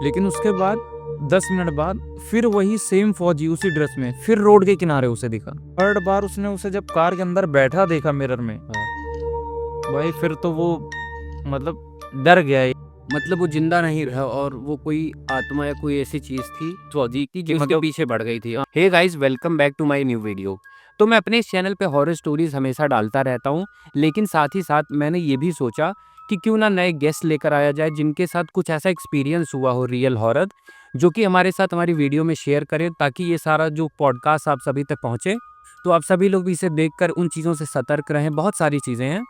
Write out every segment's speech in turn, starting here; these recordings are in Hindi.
लेकिन उसके बाद 10 मिनट बाद फिर वही सेम फौजी उसी ड्रेस में फिर रोड के किनारे उसे दिखा। थर्ड बार उसने उसे जब कार के अंदर बैठा देखा मिरर में, भाई फिर तो वो मतलब डर गया। मतलब वो जिंदा नहीं रहा और वो कोई आत्मा या कोई ऐसी चीज थी फौजी की जो उसके मतलब पीछे बढ़ गई थी। Hey guys, welcome back to my new video. तो मैं अपने इस चैनल पे हॉरर स्टोरीज हमेशा डालता रहता हूँ, लेकिन साथ ही साथ मैंने ये भी सोचा कि क्यों ना नए गेस्ट लेकर आया जाए जिनके साथ कुछ ऐसा एक्सपीरियंस हुआ हो रियल हॉरर, जो कि हमारे साथ हमारी वीडियो में शेयर करें, ताकि ये सारा जो पॉडकास्ट आप सभी तक पहुँचे तो आप सभी लोग भी इसे देखकर उन चीज़ों से सतर्क रहें। बहुत सारी चीज़ें हैं।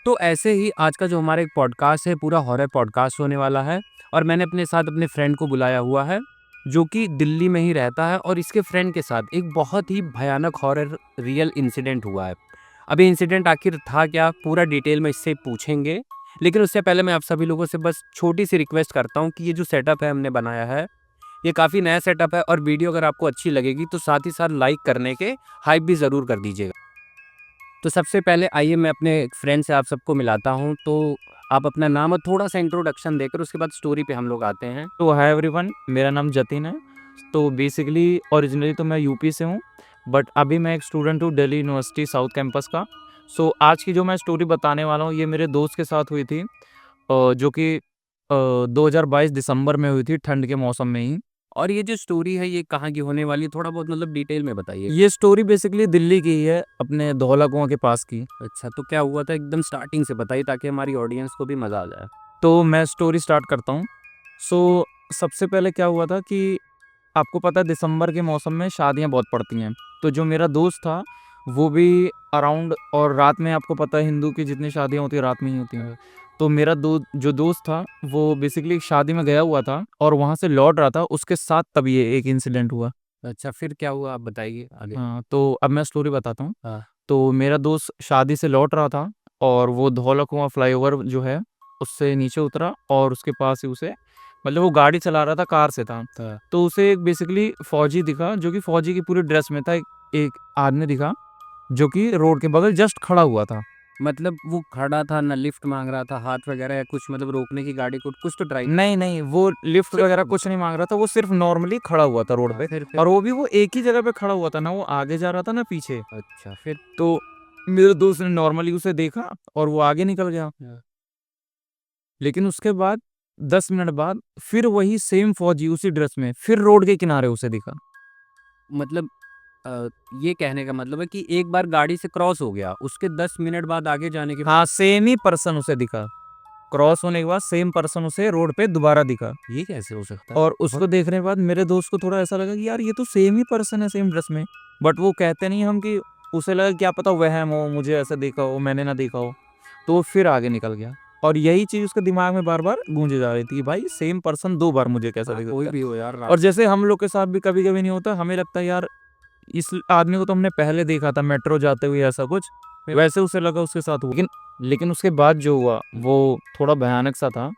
तो ऐसे ही आज का जो हमारा एक पॉडकास्ट है पूरा हॉरर पॉडकास्ट होने वाला है, और मैंने अपने साथ अपने फ्रेंड को बुलाया हुआ है जो कि दिल्ली में ही रहता है, और इसके फ्रेंड के साथ एक बहुत ही भयानक हॉरर रियल इंसिडेंट हुआ है। अभी इंसिडेंट आखिर था क्या, पूरा डिटेल में इससे पूछेंगे, लेकिन उससे पहले मैं आप सभी लोगों से बस छोटी सी रिक्वेस्ट करता हूँ कि ये जो सेटअप है हमने बनाया है, ये काफ़ी नया सेटअप है, और वीडियो अगर आपको अच्छी लगेगी तो साथ ही साथ लाइक करने के हाइप भी ज़रूर कर दीजिएगा। तो सबसे पहले आइए मैं अपने फ्रेंड से आप सबको मिलाता हूँ। तो आप अपना नाम और थोड़ा-सा इंट्रोडक्शन देकर उसके बाद स्टोरी पे हम लोग आते हैं। तो हाय एवरीवन, मेरा नाम जतिन है। तो बेसिकली ओरिजिनली तो मैं यूपी से हूँ, बट अभी मैं एक स्टूडेंट हूँ दिल्ली यूनिवर्सिटी साउथ कैंपस का। सो आज की जो मैं स्टोरी बताने वाला हूँ ये मेरे दोस्त के साथ हुई थी, जो कि 2022 दिसंबर में हुई थी, ठंड के मौसम में ही। और ये जो स्टोरी है ये कहाँ की होने वाली है, थोड़ा बहुत मतलब डिटेल में बताइए। ये स्टोरी बेसिकली दिल्ली की ही है, अपने धौला कुआं के पास की। अच्छा, तो क्या हुआ था एकदम स्टार्टिंग से बताइए ताकि हमारी ऑडियंस को भी मज़ा आ जाए। तो मैं स्टोरी स्टार्ट करता हूँ। सो सबसे पहले क्या हुआ था कि आपको पता है दिसंबर के मौसम में शादियां बहुत पड़ती हैं। तो जो मेरा दोस्त था वो भी अराउंड, और रात में आपको पता है हिंदू की जितनी शादियां होती है रात में ही होती हैं। तो मेरा जो दोस्त था वो बेसिकली शादी में गया हुआ था और वहां से लौट रहा था, उसके साथ तभी ये एक इंसिडेंट हुआ। अच्छा, फिर क्या हुआ आप बताइए आगे। हाँ, तो अब मैं स्टोरी बताता हूँ। हाँ। तो मेरा दोस्त शादी से लौट रहा था और वो धौला कुआं फ्लाईओवर जो है उससे नीचे उतरा, और उसके पास ही उसे मतलब वो गाड़ी चला रहा था, कार से था। हाँ। तो उसे एक बेसिकली फौजी दिखा जो कि फौजी की पूरी ड्रेस में था। एक आदमी दिखा जो कि रोड के बगल जस्ट खड़ा हुआ था। मतलब वो खड़ा था, ना लिफ्ट माँग रहा था, हाथ वगैरह या कुछ, मतलब रोकने की गाड़ी को कुछ तो ट्राई। नहीं नहीं, वो लिफ्ट सिर्फ वगैरह कुछ नहीं मांग रहा था, वो सिर्फ नॉर्मली खड़ा हुआ था रोड हाँ, पे। फिर? और वो भी वो एक ही जगह पे खड़ा हुआ था, ना वो आगे जा रहा था ना पीछे। अच्छा, फिर? तो मेरे दोस्त ने नॉर्मली उसे देखा और वो आगे निकल गया। हाँ। लेकिन उसके बाद 10 मिनट बाद फिर वही सेम फौजी उसी ड्रेस में फिर रोड के किनारे उसे दिखा। मतलब ये कहने का मतलब है कि एक बार गाड़ी से क्रॉस हो गया, उसके 10 मिनट बाद आगे जाने के हाँ, सेम ही पर्सन उसे दिखा। क्रॉस होने के बाद सेम पर्सन उसे रोड पे दोबारा दिखा। ये कैसे हो सकता है? और उसको देखने के बाद मेरे दोस्त को थोड़ा ऐसा लगा कि यार ये तो सेम ही पर्सन है, सेम ड्रेस में। बट वो कहते नहीं हम कि उसे लगा क्या पता वहम हो, मुझे ऐसा देखा हो, मैंने ना देखा हो। तो वो फिर आगे निकल गया, और यही चीज उसके दिमाग में बार बार गूंजे जा रही थी कि भाई सेम पर्सन दो बार मुझे कैसा हाँ, दिख कोई सकता भी है। हो यार और जैसे हम लोग के साथ भी कभी कभी नहीं होता, हमें लगता है यार इस आदमी को तो हमने पहले देखा था मेट्रो जाते हुए ऐसा कुछ, वैसे उसे लगा उसके साथ हुआ। लेकिन उसके बाद जो हुआ वो थोड़ा भयानक सा था।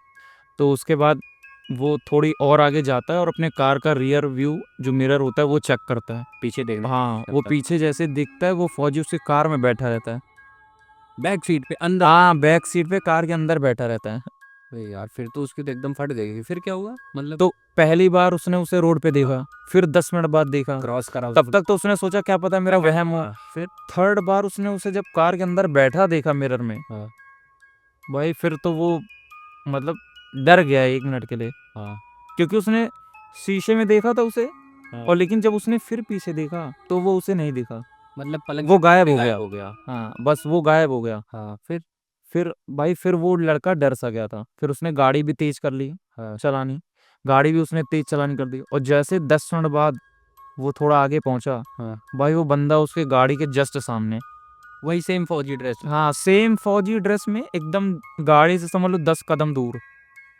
तो उसके बाद वो थोड़ी और आगे जाता है और अपने कार का रियर व्यू जो मिरर होता है वो चेक करता है। पीछे देखना हाँ, वो करता है। पीछे जैसे दिखता है वो फौजी उसकी कार में बैठा रहता है। बैक सीट पे अंदर। हाँ, बैक सीट पे कार के अंदर बैठा रहता है। अरे यार, फिर तो उसकी तो एकदम फट गई। फिर क्या हुआ मतलब? तो पहली बार उसने उसे रोड पे देखा, फिर 10 मिनट बाद देखा। क्रॉस करा तब तक तो उसने सोचा क्या पता मेरा वहम हो। फिर? थर्ड बार उसने उसे जब कार के अंदर बैठा देखा मिरर में, हाँ। भाई फिर तो वो मतलब डर गया 1 मिनट के लिए। हाँ। क्योंकि उसने शीशे में देखा था उसे, हाँ। और लेकिन जब उसने फिर पीछे देखा तो वो उसे नहीं दिखा। मतलब पलंग वो से गायब पे हो गायब गया। हो गया। हाँ, बस वो गायब हो गया। हाँ, फिर? फिर भाई फिर वो लड़का डर सा गया था, फिर उसने गाड़ी भी तेज कर ली हाँ। चलानी। गाड़ी भी उसने तेज चलानी कर दी, और जैसे 10 मिनट बाद वो थोड़ा आगे पहुंचा, हाँ। भाई वो बंदा उसके गाड़ी के जस्ट सामने। वही सेम फौजी ड्रेस। हाँ, सेम फौजी ड्रेस में एकदम, गाड़ी से समझ लो 10 कदम दूर।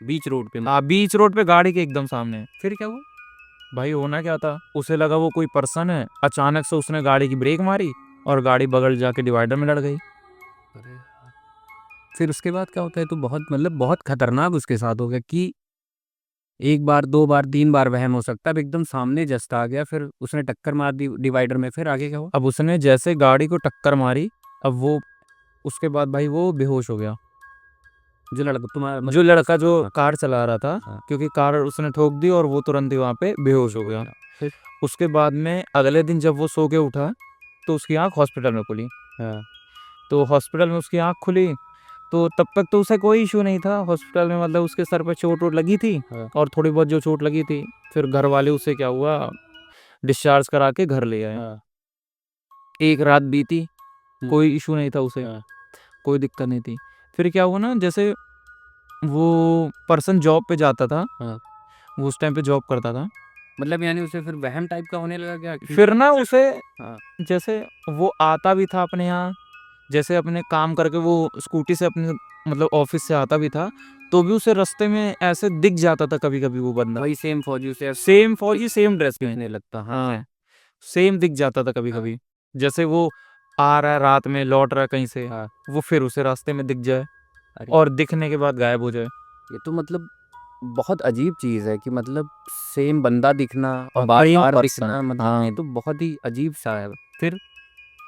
बीच रोड पे। हाँ, बीच रोड पे गाड़ी के एकदम सामने। फिर क्या हुआ? भाई होना क्या था, उसे लगा वो कोई पर्सन है, अचानक से उसने गाड़ी की ब्रेक मारी और गाड़ी बगल जाके डिवाइडर में लड़ गई। अरे यार, फिर उसके बाद क्या होता है? तो बहुत मतलब बहुत खतरनाक उसके साथ हो गया कि एक बार, दो बार, तीन बार वहम हो सकता है। अब एकदम सामने जस्ट आ गया, फिर उसने टक्कर मार दी डिवाइडर में। फिर आगे क्या हुआ? अब उसने जैसे गाड़ी को टक्कर मारी, अब वो उसके बाद भाई वो बेहोश हो गया। जो लड़का तुम्हारा जो लड़का जो हाँ। कार चला रहा था, हाँ। क्योंकि कार उसने ठोक दी और वो तुरंत ही वहाँ पे बेहोश हो गया। फिर उसके बाद में अगले दिन जब वो सो के उठा तो उसकी आँख हॉस्पिटल में खुली। हाँ। तो हॉस्पिटल में उसकी आँख खुली, तो तब तक तो उसे कोई इश्यू नहीं था हॉस्पिटल में, मतलब उसके सर पे चोट-वोट लगी थी हाँ। और थोड़ी बहुत जो चोट लगी थी, फिर घर वाले उसे क्या हुआ डिस्चार्ज करा के घर ले आए। हाँ। 1 रात बीती, हुँ। कोई इश्यू नहीं था उसे, हाँ। कोई दिक्कत नहीं थी। फिर क्या हुआ ना, जैसे वो पर्सन जॉब पे जाता था, हाँ। वो उस टाइम पे जॉब करता था। मतलब यानी उसे फिर वहम टाइप का होने लगा क्या? फिर ना उसे हाँ। जैसे वो आता भी था अपने यहाँ, जैसे अपने काम करके वो स्कूटी से अपने मतलब ऑफिस से आता भी था, तो भी उसे रास्ते में ऐसे दिख जाता था कभी-कभी वो बंदा। वही सेम फौजी उसे सेम फौजी सेम ड्रेस में। दिखने लगता। हाँ। हाँ, सेम दिख जाता था हाँ। कभी-कभी। जैसे वो आ रहा है रात में, लौट रहा है कहीं से, हाँ। वो फिर उसे रास्ते में दिख जाए अरे! और दिखने के बाद गायब हो जाए। ये तो मतलब बहुत अजीब चीज़ है कि मतलब सेम बंदा दिखना और और बार-बार पर्सन। दिखना, मतलब हाँ, ये तो बहुत ही अजीब-सा है। फिर?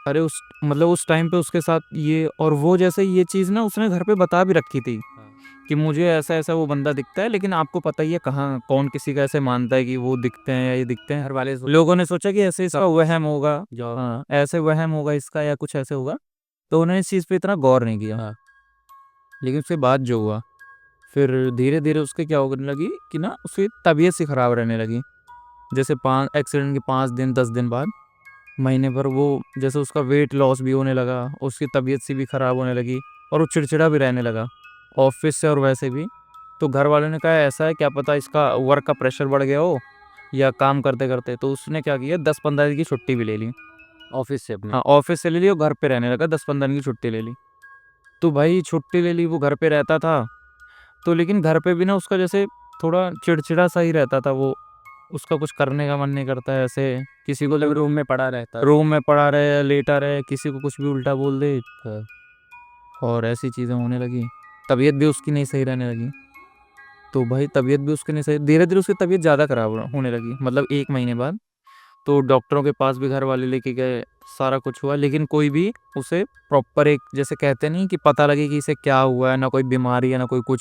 अरे उस टाइम पे उसके साथ ये, और वो जैसे ये चीज़ ना उसने घर पे बता भी रखी थी हाँ। कि मुझे ऐसा-ऐसा वो बंदा दिखता है, लेकिन आपको पता ही है कहाँ कौन किसी का ऐसे मानता है कि वो दिखते हैं या ये दिखते हैं। घर वाले लोगों ने सोचा कि ऐसे इसका वहम होगा, जो हाँ, ऐसे वहम होगा इसका या कुछ ऐसे होगा, तो उन्होंने इस चीज़ पे इतना गौर नहीं किया। हाँ। लेकिन उसके बाद जो हुआ, फिर धीरे-धीरे उसके क्या होने लगी कि ना उसकी तबीयत सी खराब रहने लगी। जैसे 5 एक्सीडेंट के 5 दिन 10 दिन बाद, महीने भर वो जैसे उसका वेट लॉस भी होने लगा, उसकी तबीयत सी भी खराब होने लगी और वो चिड़चिड़ा भी रहने लगा, ऑफ़िस से और वैसे भी। तो घर वालों ने कहा ऐसा है, क्या पता इसका वर्क का प्रेशर बढ़ गया हो या काम करते-करते। तो उसने क्या किया, 10-15 दिन की छुट्टी भी ले ली। ऑफ़िस से अपने। हाँ, ऑफ़िस से ले ली और घर पे रहने लगा, 10-15 दिन की छुट्टी ले ली। तो भाई छुट्टी ले ली, वो घर पे रहता था, तो लेकिन घर पे भी ना उसका जैसे थोड़ा चिड़चिड़ा सा ही रहता था वो, उसका कुछ करने का मन नहीं करता है ऐसे, किसी को मतलब रूम में पड़ा रहता है। रूम में पड़ा रहे या लेटा रहे, किसी को कुछ भी उल्टा बोल दे, हाँ। और ऐसी चीज़ें होने लगी। तबीयत भी उसकी नहीं सही रहने लगी। तो भाई तबीयत भी उसकी नहीं सही, धीरे-धीरे उसकी तबीयत ज़्यादा खराब होने लगी, मतलब 1 महीने बाद। तो डॉक्टरों के पास भी घर वाले लेके गए, सारा कुछ हुआ, लेकिन कोई भी उसे प्रॉपर एक जैसे कहते नहीं कि पता लगे कि इसे क्या हुआ है, ना कोई बीमारी है, ना कोई कुछ।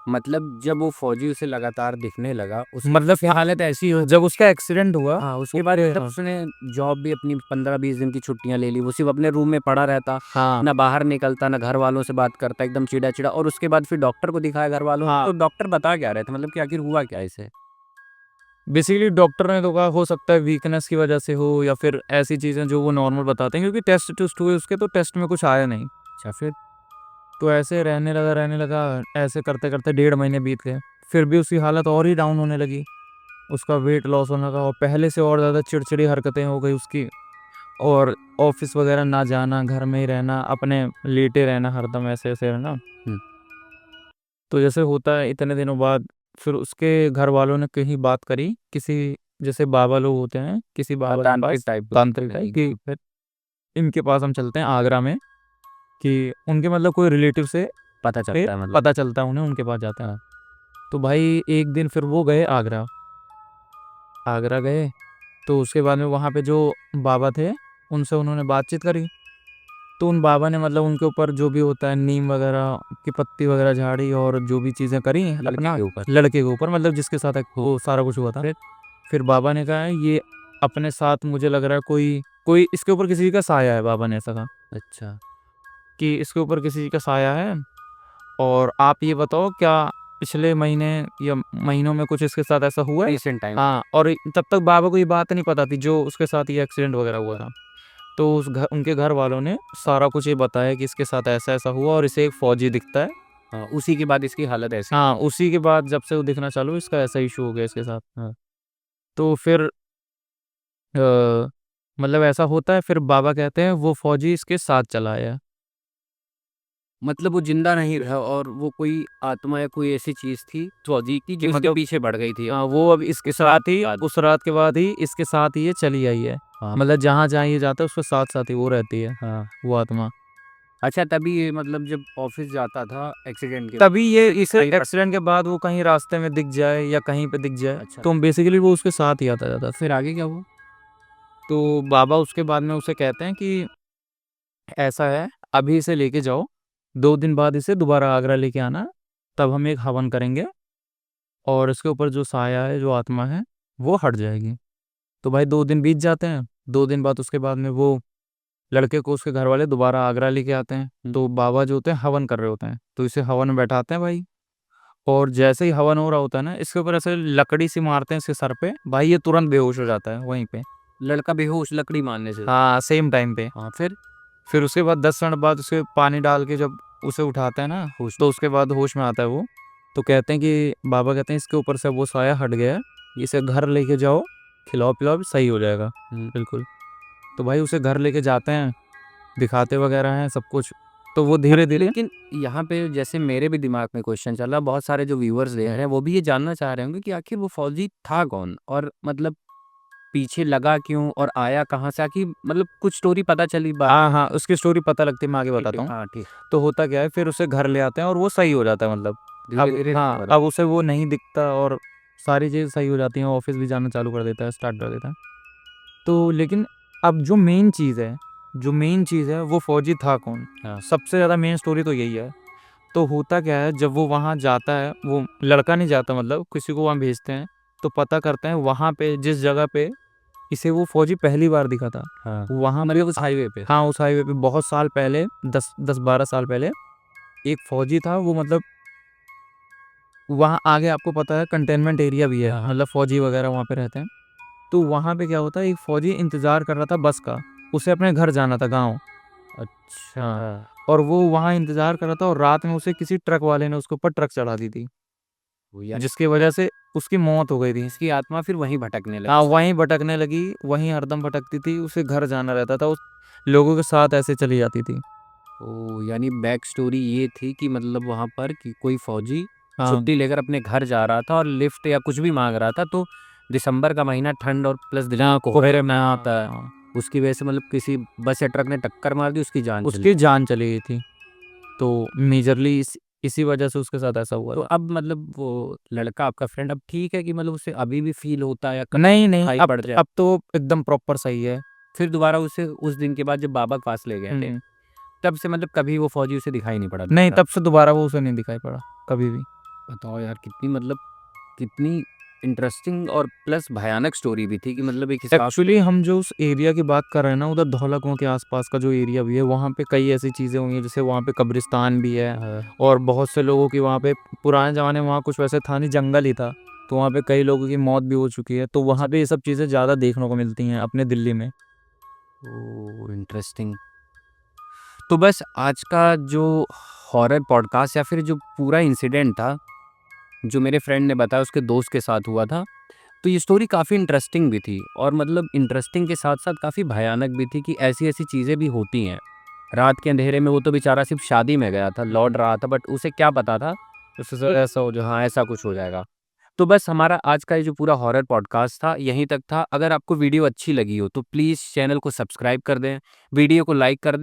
मतलब जब वो फौजी उसे लगातार दिखने लगा, उसकी मतलब हालत ऐसी हो जब उसका एक्सीडेंट हुआ, हाँ, उसके बाद उसके मतलब उसने जॉब भी अपनी 15-20 दिन की छुट्टियाँ ले ली, वो सिर्फ़ अपने रूम में पड़ा रहता, हाँ, ना बाहर निकलता, ना घर वालों से बात करता, एकदम चिढ़ा-चिढ़ा। और उसके बाद फिर डॉक्टर को दिखाया घर वालों ने, हाँ। तो डॉक्टर बता क्या रहे थे? मतलब कि आखिर हुआ क्या इसे? बेसिकली डॉक्टर ने तो कहा हो सकता है वीकनेस की वजह से हो या फिर ऐसी चीज़ें जो वो नॉर्मल बताते हैं, क्योंकि टेस्ट-टुस्ट हुए उसके, तो टेस्ट में कुछ आया नहीं। अच्छा, फिर? तो ऐसे रहने लगा, ऐसे करते-करते 1.5 महीने बीत गए। फिर भी उसकी हालत और ही डाउन होने लगी। उसका वेट लॉस होने लगा और पहले से और ज़्यादा चिड़चिड़ी हरकतें हो गई उसकी, और ऑफ़िस वग़ैरह ना जाना, घर में ही रहना, अपने लेटे रहना हरदम ऐसे-ऐसे रहना। हुँ। तो जैसे होता है इतने दिनों बाद, फिर उसके घर वालों ने कहीं बात करी, किसी जैसे बाबा लोग होते हैं, किसी बाबा के तांत्रिक पास, टाइप तांत्रिक टाइप, कि फिर इनके पास हम चलते हैं आगरा में, कि उनके मतलब कोई रिलेटिव से पता पे चलता है मतलब। पता चलता है उन्हें, उनके पास जाते हैं। हाँ। तो भाई एक दिन फिर वो गए आगरा। आगरा गए, तो उसके बाद में वहाँ पे जो बाबा थे, उनसे उन्होंने बातचीत करी। तो उन बाबा ने मतलब उनके ऊपर जो भी होता है नीम वगैरह की पत्ती वगैरह झाड़ी और जो भी चीज़ें करी लड़के अपना के ऊपर। लड़के के ऊपर, मतलब जिसके साथ वो सारा कुछ हुआ था। फिर बाबा ने कहा ये अपने साथ, मुझे लग रहा है कोई कोई इसके ऊपर किसी का साया है, बाबा ने ऐसा कहा अच्छा। कि इसके ऊपर किसी का साया है, और आप ये बताओ क्या पिछले महीने या महीनों में कुछ इसके साथ ऐसा हुआ है? Recent time. हाँ, और तब तक बाबा को ये बात नहीं पता थी जो उसके साथ ये एक्सीडेंट वगैरह हुआ था। तो उनके घर वालों ने सारा कुछ ये बताया कि इसके साथ ऐसा-ऐसा हुआ और इसे एक फौजी दिखता है। हाँ, उसी के बाद इसकी हालत ऐसी। हाँ, उसी के बाद जब से वो दिखना चालू हुआ, इसका ऐसा इश्यू हो गया इसके साथ। हाँ। तो फिर मतलब ऐसा होता है, फिर बाबा कहते हैं वो फौजी इसके साथ चला आया। मतलब वो ज़िंदा नहीं रहा और वो कोई आत्मा या कोई ऐसी चीज़ थी फौजी की जो उसके मतलब पीछे बढ़ गई थी। वो अब इसके साथ ही, बाद। उस रात के बाद ही इसके साथ ही ये चली आई है। हाँ। मतलब जहाँ-जहाँ ये जाता है उसके साथ-साथ ही वो रहती है, हाँ। वो आत्मा। अच्छा, तभी ये मतलब जब ऑफ़िस जाता था एक्सीडेंट के तभी ये इसे कहीं पर। एक्सीडेंट के बाद वो कहीं रास्ते में दिख जाए या कहीं पे दिख जाए, अच्छा। तो बेसिकली वो उसके साथ ही आता जाता था। फिर आगे क्या हुआ? तो बाबा उसके बाद में उसे कहते हैं कि ऐसा है, अभी इसे लेके जाओ, 2 दिन बाद इसे दोबारा आगरा लेके आना, तब हम एक हवन करेंगे और इसके ऊपर जो साया है, जो आत्मा है, वो हट जाएगी। तो भाई 2 दिन बीत जाते हैं। 2 दिन बाद उसके बाद में वो लड़के को उसके घर वाले दोबारा आगरा लेके आते हैं। तो बाबा जो होते हैं हवन कर रहे होते हैं, तो इसे हवन में बैठाते हैं भाई। और जैसे ही हवन हो रहा होता है ना, इसके ऊपर ऐसे लकड़ी सी मारते हैं इसके सर पे, भाई ये तुरंत बेहोश हो जाता है वहीं पे। लड़का बेहोश लकड़ी मारने से? हाँ, सेम टाइम पे। हाँ, फिर उसके बाद 10 मिनट बाद उसे पानी डाल के जब उसे उठाते हैं ना, होश तो उसके बाद होश में आता है वो। तो कहते हैं कि बाबा कहते हैं इसके ऊपर से वो साया हट गया है, इसे घर लेके जाओ, खिलाओ पिलाओ, सही हो जाएगा बिल्कुल। तो भाई उसे घर लेके जाते हैं, दिखाते वगैरह हैं सब कुछ। तो वो धीरे धीरे लेकिन यहाँ पे जैसे मेरे भी दिमाग में क्वेश्चन चल रहा, बहुत सारे जो व्यूअर्स देख रहे हैं वो भी ये जानना चाह रहे होंगे कि आखिर वो फौजी था कौन, और मतलब पीछे लगा क्यों और आया कहाँ से, आखिर मतलब कुछ स्टोरी पता चली बात? हाँ हाँ, उसकी स्टोरी पता लगती है, मैं आगे ठीक बताता है, हूँ। हाँ ठीक, तो होता क्या है, फिर उसे घर ले आते हैं और वो सही हो जाता है, मतलब धीरे अब धीरे हाँ, recover। अब उसे वो नहीं दिखता और सारी चीज़ सही हो जाती हैं, ऑफिस भी जाना चालू कर देता है, स्टार्ट कर देता है। तो लेकिन अब जो मेन चीज़ है वो फौजी था कौन, हाँ। सबसे ज़्यादा मेन स्टोरी तो यही है। तो होता क्या है, जब वो वहाँ जाता है, वो लड़का नहीं जाता, मतलब किसी को वहाँ भेजते हैं। तो पता करते हैं वहाँ पे जिस जगह पे इसे वो फौजी पहली बार दिखा था, हाँ, वहाँ पे मतलब उस हाईवे पे? हाँ, उस हाईवे पे बहुत साल पहले, 10-12 साल पहले एक फौजी था। वो मतलब वहाँ आगे आपको पता है कंटेनमेंट एरिया भी है, हाँ, हाँ। मतलब फौजी वगैरह वहाँ पे रहते हैं। तो वहाँ पे क्या होता है, एक फौजी इंतजार कर रहा था बस का, उसे अपने घर जाना था गाँव। अच्छा। हाँ, और वो वहाँ इंतजार कर रहा था और रात में उसे किसी ट्रक वाले ने उसके ऊपर ट्रक चढ़ा दी थी, वो यार जिसकी वजह से उसकी मौत हो गई थी। इसकी आत्मा फिर वहीं भटकने हाँ, लगी। वहीं भटकने लगी, वहीं हरदम भटकती थी, उसे घर जाना रहता था, उस लोगों के साथ ऐसे चली जाती थी। ओह! यानी बैक स्टोरी ये थी कि मतलब वहाँ पर कि कोई फ़ौजी हाँ, छुट्टी लेकर अपने घर जा रहा था और लिफ्ट या कुछ भी माँग रहा था, तो दिसंबर का महीना ठंड और प्लस जहाँ कोहरे में आता है, हाँ, उसकी वजह से मतलब किसी बस या ट्रक ने टक्कर मार दी, उसकी जान चली। उसकी जान चली गई थी। तो मेजरली इसी वजह से उसके साथ ऐसा हुआ तो था। अब मतलब वो लड़का आपका फ्रेंड अब ठीक है कि मतलब उसे अभी भी फ़ील होता है या कभी नहीं, नहीं, दिखाई पड़ जाए? अब तो एकदम प्रॉपर सही है। फिर दोबारा उसे उस दिन के बाद जब बाबा के पास ले गए थे, हुँ। तब से मतलब कभी वो फ़ौजी उसे दिखाई नहीं पड़ा नहीं, दोबारा? तब से दोबारा वो उसे नहीं दिखाई पड़ा, कभी भी। बताओ यार, कितनी मतलब कितनी इंटरेस्टिंग और प्लस भयानक स्टोरी भी थी कि मतलब एक हिसाब से। एक्चुअली हम जो उस एरिया की बात कर रहे हैं ना, उधर धौला कुआँ के आस-पास का जो एरिया भी है, वहाँ पे कई ऐसी चीज़ें हुई हैं, जैसे वहाँ पे कब्रिस्तान भी है हाँ। और बहुत से लोगों की वहाँ पे पुराने ज़माने में वहाँ कुछ वैसे था नहीं, जंगल ही था। तो वहाँ पे कई लोगों की मौत भी हो चुकी है, तो वहाँ पे ये सब चीज़ें ज़्यादा देखने को मिलती हैं अपने दिल्ली में। ओह! इंटरेस्टिंग। तो बस आज का जो हॉरर पॉडकास्ट या फिर जो पूरा इंसिडेंट था, जो मेरे फ्रेंड ने बताया उसके दोस्त के साथ हुआ था, तो ये स्टोरी काफ़ी इंटरेस्टिंग भी थी और मतलब इंटरेस्टिंग के साथ-साथ काफ़ी भयानक भी थी कि ऐसी-ऐसी चीज़ें भी होती हैं। रात के अंधेरे में वो तो बेचारा सिर्फ़ शादी में गया था, लौट रहा था, बट उसे क्या पता था उसके कि साथ ऐसा हो जाए। हाँ, ऐसा कुछ हो जाएगा। तो बस हमारा आज का ये जो पूरा हॉरर पॉडकास्ट था, यहीं तक था। अगर आपको वीडियो अच्छी लगी हो, तो प्लीज़ चैनल को सब्सक्राइब कर दें, वीडियो को लाइक कर दें।